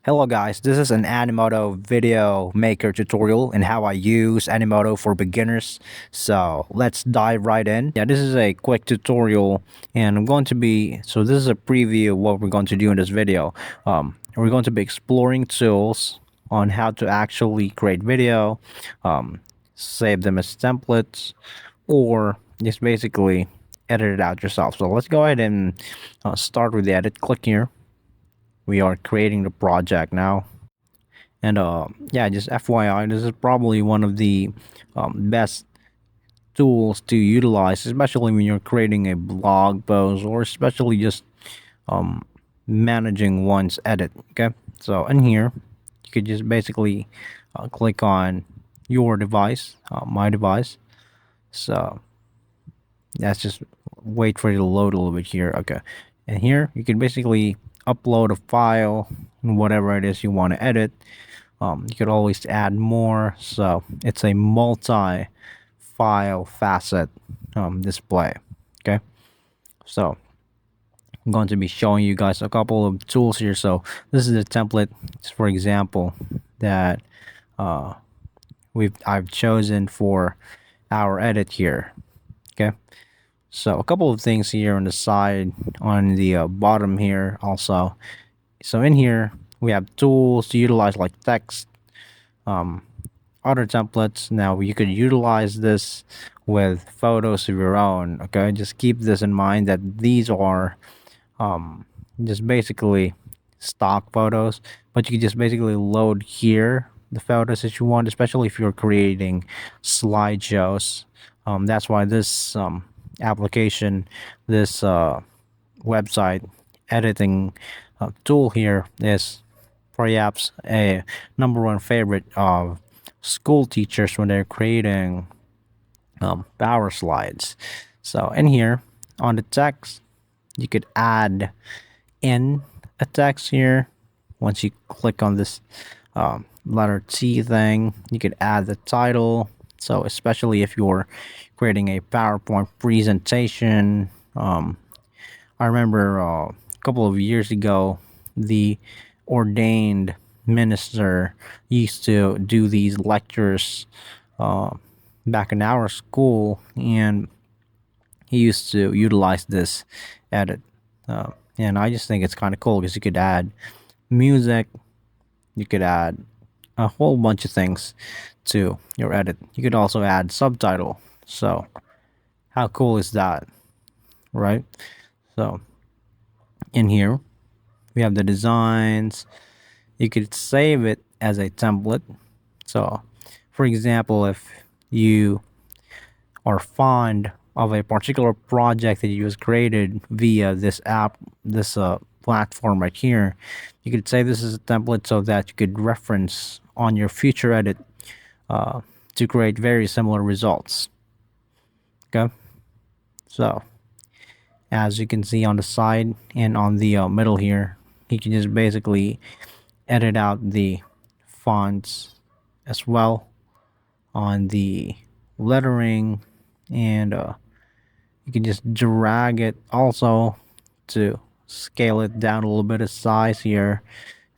Hello guys, this is an Animoto video maker tutorial and how I use Animoto for beginners. So let's dive right in. Yeah, this is a quick tutorial and this is a preview of what we're going to do in this video. We're going to be exploring tools on how to actually create video, save them as templates, or just basically edit it out yourself. So let's go ahead and start with the edit. Click here. We are creating the project now, and yeah, just FYI, this is probably one of the best tools to utilize, especially when you're creating a blog post or especially just um, managing one's edit. Okay, so in here you could just basically click on your device, my device. So let's just wait for it to load a little bit here. Okay, and here you can basically upload a file and whatever it is you want to edit. You could always add more, so it's a multi-file facet display. Okay, so I'm going to be showing you guys a couple of tools here. So this is a template, just for example, that I've chosen for our edit here. Okay, so a couple of things here on the side, on the bottom here also. So in here we have tools to utilize like text, other templates. Now you could utilize this with photos of your own. Okay, just keep this in mind that these are just basically stock photos, but you can just basically load here the photos that you want, especially if you're creating slideshows. That's why this application, this website editing tool here is perhaps a number one favorite of school teachers when they're creating power slides. So in here on the text, you could add in a text here. Once you click on this letter T thing, you could add the title. So especially if you're creating a PowerPoint presentation, I remember a couple of years ago, the ordained minister used to do these lectures back in our school, and he used to utilize this edit. And I just think it's kind of cool because you could add music, you could add a whole bunch of things to your edit. You could also add subtitle. So how cool is that, right? So in here we have the designs. You could save it as a template. So for example, if you are fond of a particular project that you just created via this app, this platform right here, you could save this as a template so that you could reference on your future edit to create very similar results. Okay, so as you can see on the side and on the middle here, you can just basically edit out the fonts as well on the lettering, and you can just drag it also to scale it down a little bit of size here,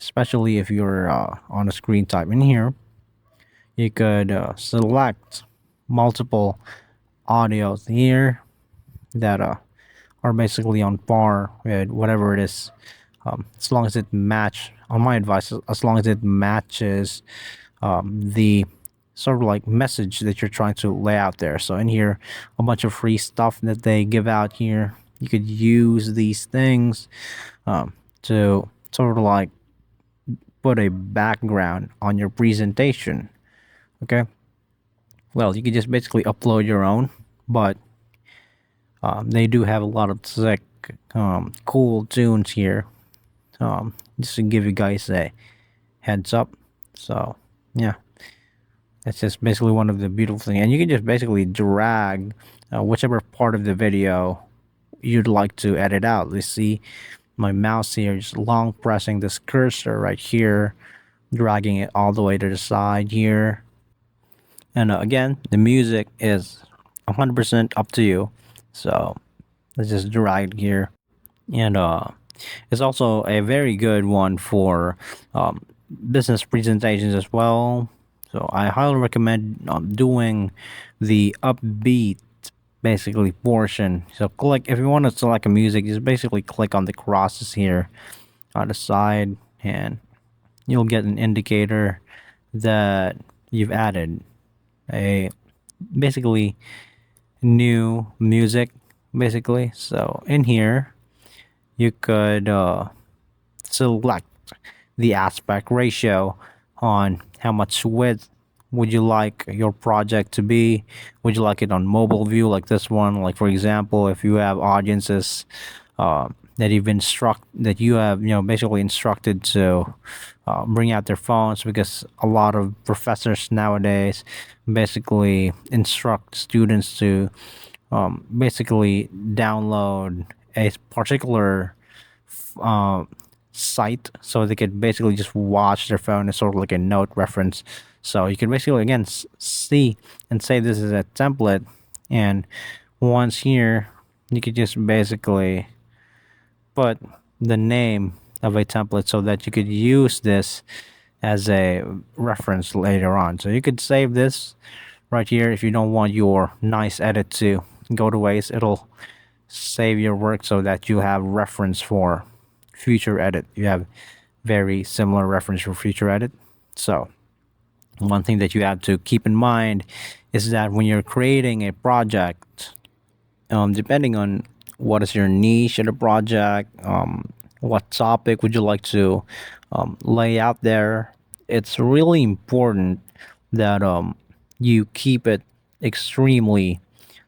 especially if you're on a screen type. In here you could select multiple audios here that are basically on par with whatever it is, as long as it match, on my advice, as long as it matches the sort of like message that you're trying to lay out there. So in here, a bunch of free stuff that they give out here. You could use these things to sort of like put a background on your presentation. Okay, well, you could just basically upload your own, but they do have a lot of sick cool tunes here, just to give you guys a heads up. So yeah, that's just basically one of the beautiful things. And you can just basically drag whichever part of the video you'd like to edit out. Let's see my mouse here, just long pressing this cursor right here, dragging it all the way to the side here. And again, the music is 100% up to you. So let's just drag it here. And It's also a very good one for um, business presentations as well. So I highly recommend doing the upbeat basically portion. So click if you want to select a music, just basically click on the crosses here on the side, and you'll get an indicator that you've added a basically new music basically. So in here you could select the aspect ratio on how much width would you like your project to be. Would you like it on mobile view like this one? Like for example, if you have audiences that you have basically instructed to bring out their phones, because a lot of professors nowadays basically instruct students to basically download a particular uh, site so they could basically just watch their phone as sort of like a note reference. So you can basically again see and say this is a template, and once here you could just basically put the name of a template so that you could use this as a reference later on. So you could save this right here if you don't want your nice edit to go to waste. It'll save your work so that you have reference for future edit. You have very similar reference for future edit. So one thing that you have to keep in mind is that when you're creating a project, depending on what is your niche of the project, what topic would you like to lay out there, it's really important that you keep it extremely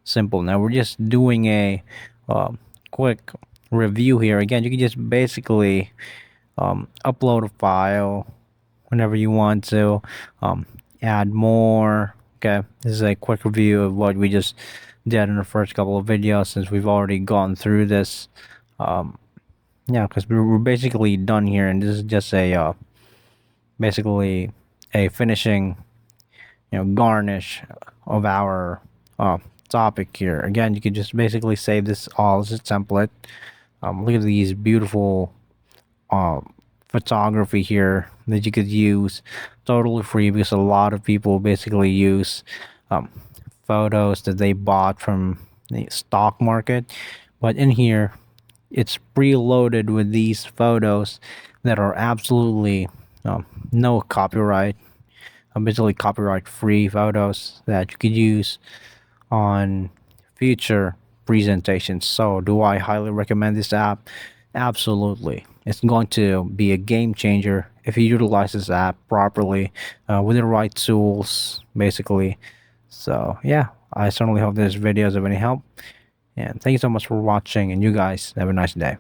simple. Now we're just doing a uh, quick review here. Again, you can just basically upload a file whenever you want to, um, add more. Okay, this is a quick review of what we just did in the first couple of videos, since we've already gone through this. Yeah, because we're basically done here, and this is just a basically a finishing garnish of our uh, topic here. Again, you could just basically save this all as a template. Look at these beautiful uh, photography here that you could use totally free, because a lot of people basically use um, photos that they bought from the stock market. But in here, it's preloaded with these photos that are absolutely no copyright, basically copyright free photos that you could use on future presentations. So, do I highly recommend this app? Absolutely. It's going to be a game changer if you utilize this app properly with the right tools, basically. So, yeah, I certainly hope this video is of any help. And thank you so much for watching, and you guys have a nice day.